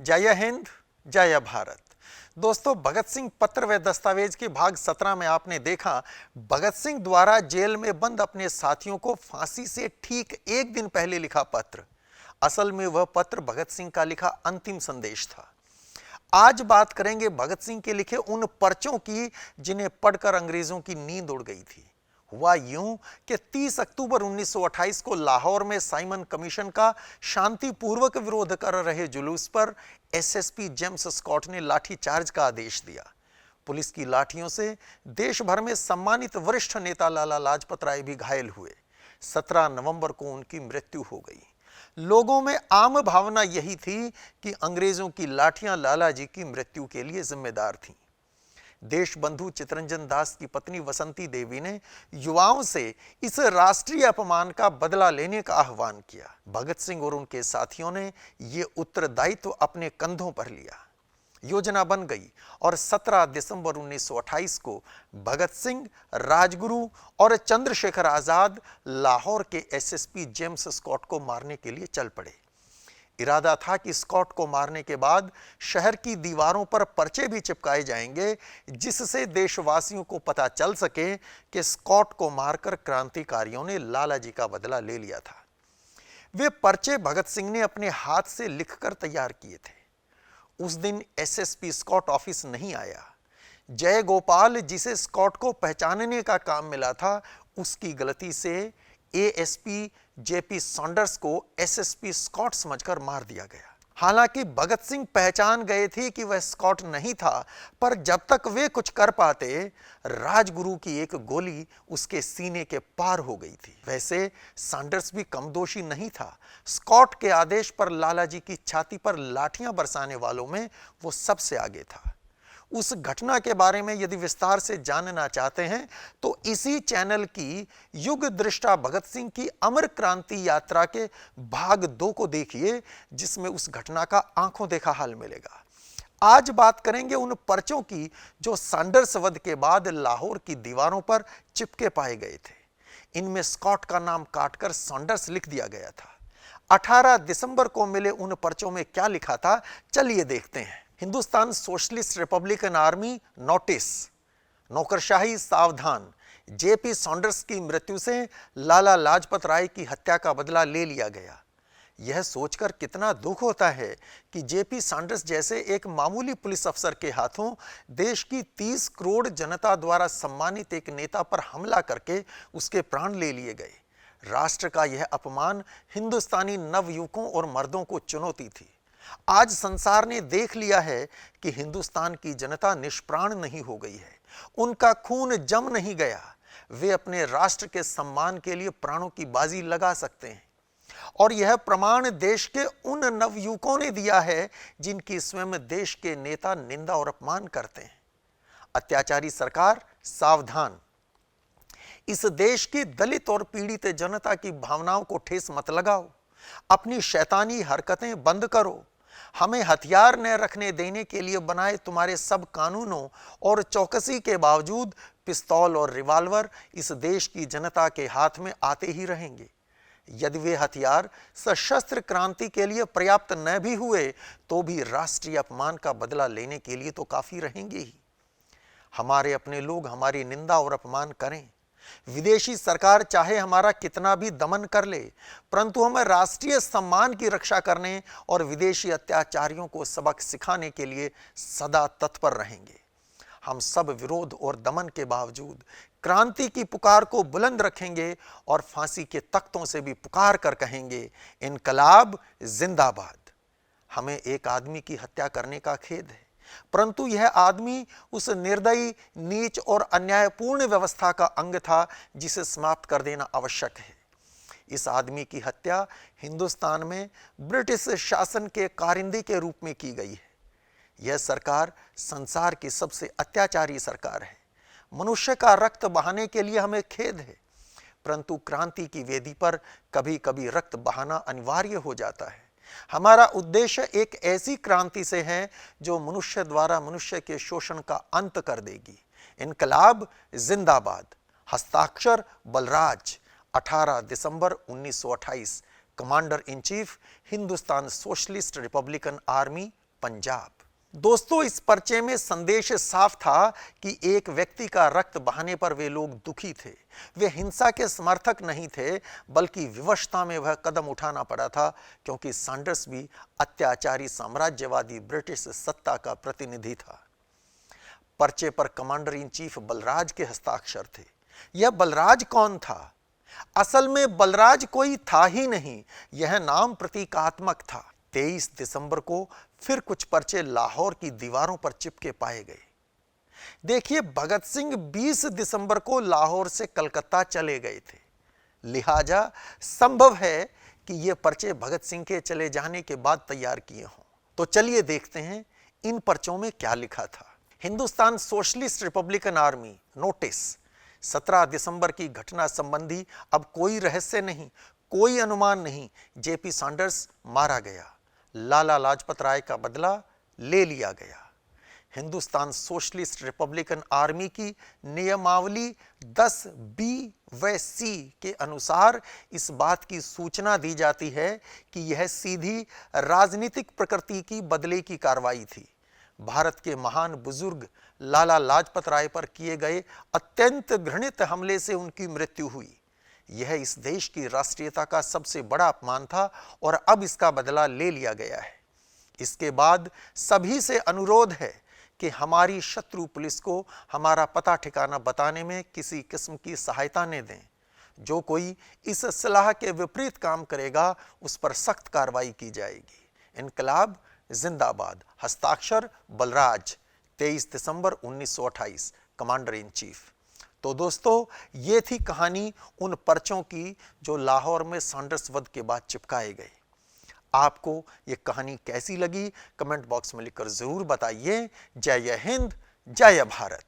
जय हिंद, जय भारत। दोस्तों, भगत सिंह पत्र व दस्तावेज के भाग 17 में आपने देखा भगत सिंह द्वारा जेल में बंद अपने साथियों को फांसी से ठीक एक दिन पहले लिखा पत्र। असल में वह पत्र भगत सिंह का लिखा अंतिम संदेश था। आज बात करेंगे भगत सिंह के लिखे उन पर्चों की जिन्हें पढ़कर अंग्रेजों की नींद उड़ गई थी। हुआ यूं कि 30 अक्टूबर 1928 को लाहौर में साइमन कमीशन का शांतिपूर्वक विरोध कर रहे जुलूस पर एसएसपी जेम्स स्कॉट ने लाठीचार्ज का आदेश दिया। पुलिस की लाठियों से देश भर में सम्मानित वरिष्ठ नेता लाला लाजपत राय भी घायल हुए। 17 नवंबर को उनकी मृत्यु हो गई। लोगों में आम भावना यही थी कि अंग्रेजों की लाठियां लाला जी की मृत्यु के लिए जिम्मेदार थीं। देशबंधु चितरंजन दास की पत्नी वसंती देवी ने युवाओं से इस राष्ट्रीय अपमान का बदला लेने का आह्वान किया। भगत सिंह और उनके साथियों ने यह उत्तरदायित्व अपने कंधों पर लिया। योजना बन गई और 17 दिसंबर 1928 को भगत सिंह, राजगुरु और चंद्रशेखर आजाद लाहौर के एसएसपी जेम्स स्कॉट को मारने के लिए चल पड़े। इरादा था कि स्कॉट को मारने के बाद शहर की दीवारों पर पर्चे भी चिपकाए जाएंगे, जिससे देशवासियों को पता चल सके कि स्कॉट को मारकर क्रांतिकारियों ने लाला जी का बदला ले लिया था। वे पर्चे भगत सिंह ने अपने हाथ से लिखकर तैयार किए थे। उस दिन एसएसपी स्कॉट ऑफिस नहीं आया। जय गोपाल, जिसे स्कॉट को पहचानने का काम मिला था, उसकी गलती से एएसपी जेपी सॉन्डर्स को एसएसपी स्कॉट समझकर मार दिया गया। हालांकि भगत सिंह पहचान गए थे कि वह स्कॉट नहीं था, पर जब तक वे कुछ कर पाते, राजगुरु की एक गोली उसके सीने के पार हो गई थी। वैसे सॉन्डर्स भी कम दोषी नहीं था। स्कॉट के आदेश पर लाला जी की छाती पर लाठियां बरसाने वालों में वो सबसे आगे था। उस घटना के बारे में यदि विस्तार से जानना चाहते हैं तो इसी चैनल की युग दृष्टा भगत सिंह की अमर क्रांति यात्रा के भाग 2 को देखिए, जिसमें उस घटना का आंखों देखा हाल मिलेगा। आज बात करेंगे उन पर्चों की जो सॉन्डर्स वध के बाद लाहौर की दीवारों पर चिपके पाए गए थे। इनमें स्कॉट का नाम काटकर सॉन्डर्स लिख दिया गया था। 18 दिसंबर को मिले उन पर्चों में क्या लिखा था, चलिए देखते हैं। Hindustan socialist Republican army notice, नौकरशाही सावधान, जेपी सॉन्डर्स की मृत्यु से लाला लाजपत राय की हत्या का बदला ले लिया गया। यह सोचकर कितना दुख होता है कि जेपी सॉन्डर्स जैसे एक मामूली पुलिस अफसर के हाथों देश की 30 करोड़ जनता द्वारा सम्मानित एक नेता पर हमला करके उसके प्राण ले लिए गए। राष्ट्र का यह अपमान हिंदुस्तानी नवयुवकों और मर्दों को चुनौती थी। आज संसार ने देख लिया है कि हिंदुस्तान की जनता निष्प्राण नहीं हो गई है। उनका खून जम नहीं गया। वे अपने राष्ट्र के सम्मान के लिए प्राणों की बाजी लगा सकते हैं। और यह प्रमाण देश के उन नवयुवकों ने दिया है जिनकी स्वयं देश के नेता निंदा और अपमान करते हैं। अत्याचारी सरकार सावधान। इस देश की दलित और पीड़ित जनता की भावनाओं को ठेस मत लगाओ। अपनी शैतानी हरकतें बंद करो। हमें हथियार न रखने देने के लिए बनाए तुम्हारे सब कानूनों और चौकसी के बावजूद पिस्तौल और रिवॉल्वर इस देश की जनता के हाथ में आते ही रहेंगे। यदि वे हथियार सशस्त्र क्रांति के लिए पर्याप्त न भी हुए तो भी राष्ट्रीय अपमान का बदला लेने के लिए तो काफी रहेंगे ही। हमारे अपने लोग हमारी निंदा और अपमान करें, विदेशी सरकार चाहे हमारा कितना भी दमन कर ले, परंतु हम राष्ट्रीय सम्मान की रक्षा करने और विदेशी अत्याचारियों को सबक सिखाने के लिए सदा तत्पर रहेंगे। हम सब विरोध और दमन के बावजूद क्रांति की पुकार को बुलंद रखेंगे और फांसी के तख्तों से भी पुकार कर कहेंगे, इनकलाब जिंदाबाद। हमें एक आदमी की हत्या करने का खेद है, परंतु यह आदमी उस निर्दयी, नीच और अन्यायपूर्ण व्यवस्था का अंग था जिसे समाप्त कर देना आवश्यक है। इस आदमी की हत्या हिंदुस्तान में ब्रिटिश शासन के कारिंदे के रूप में की गई है। यह सरकार संसार की सबसे अत्याचारी सरकार है। मनुष्य का रक्त बहाने के लिए हमें खेद है, परंतु क्रांति की वेदी पर कभी कभी रक्त बहाना अनिवार्य हो जाता है। हमारा उद्देश्य एक ऐसी क्रांति से है जो मनुष्य द्वारा मनुष्य के शोषण का अंत कर देगी। इनकलाब जिंदाबाद। हस्ताक्षर बलराज। 18 दिसंबर 1928। Commander in chief, Hindustan socialist Republican army, Punjab. दोस्तों, इस पर्चे में संदेश साफ था कि एक व्यक्ति का रक्त बहाने पर वे लोग दुखी थे। वे हिंसा के समर्थक नहीं थे, बल्कि विवशता में वह कदम उठाना पड़ा था, क्योंकि सैंडर्स भी अत्याचारी साम्राज्यवादी ब्रिटिश सत्ता का प्रतिनिधि था। पर्चे पर कमांडर इन चीफ बलराज के हस्ताक्षर थे। यह बलराज कौन था? असल में बलराज कोई था ही नहीं, यह नाम प्रतीकात्मक था। 23 दिसंबर को फिर कुछ पर्चे लाहौर की दीवारों पर चिपके पाए गए। देखिए, भगत सिंह 20 दिसंबर को लाहौर से कलकत्ता चले गए थे, लिहाजा संभव है कि ये पर्चे भगत सिंह के चले जाने के बाद तैयार किए हों। तो चलिए देखते हैं इन पर्चों में क्या लिखा था। Hindustan socialist Republican army notice, 17 दिसंबर की घटना संबंधी अब कोई रहस्य नहीं, कोई अनुमान नहीं। जेपी सैंडर्स मारा गया, लाला लाजपत राय का बदला ले लिया गया। हिंदुस्तान सोशलिस्ट रिपब्लिकन आर्मी की नियमावली 10B व C के अनुसार इस बात की सूचना दी जाती है कि यह सीधी राजनीतिक प्रकृति की बदले की कार्रवाई थी। भारत के महान बुजुर्ग लाला लाजपत राय पर किए गए अत्यंत घृणित हमले से उनकी मृत्यु हुई। यह इस देश की राष्ट्रीयता का सबसे बड़ा अपमान था और अब इसका बदला ले लिया गया है। इसके बाद सभी से अनुरोध है कि हमारी शत्रु पुलिस को हमारा पता ठिकाना बताने में किसी किस्म की सहायता न दें। जो कोई इस सलाह के विपरीत काम करेगा उस पर सख्त कार्रवाई की जाएगी। इनकलाब जिंदाबाद। हस्ताक्षर बलराज, 23 दिसंबर 1928, कमांडर इन चीफ। तो दोस्तों, ये थी कहानी उन पर्चों की जो लाहौर में सैंडर्स वध के बाद चिपकाए गए। आपको ये कहानी कैसी लगी कमेंट बॉक्स में लिखकर जरूर बताइए। जय हिंद, जय भारत।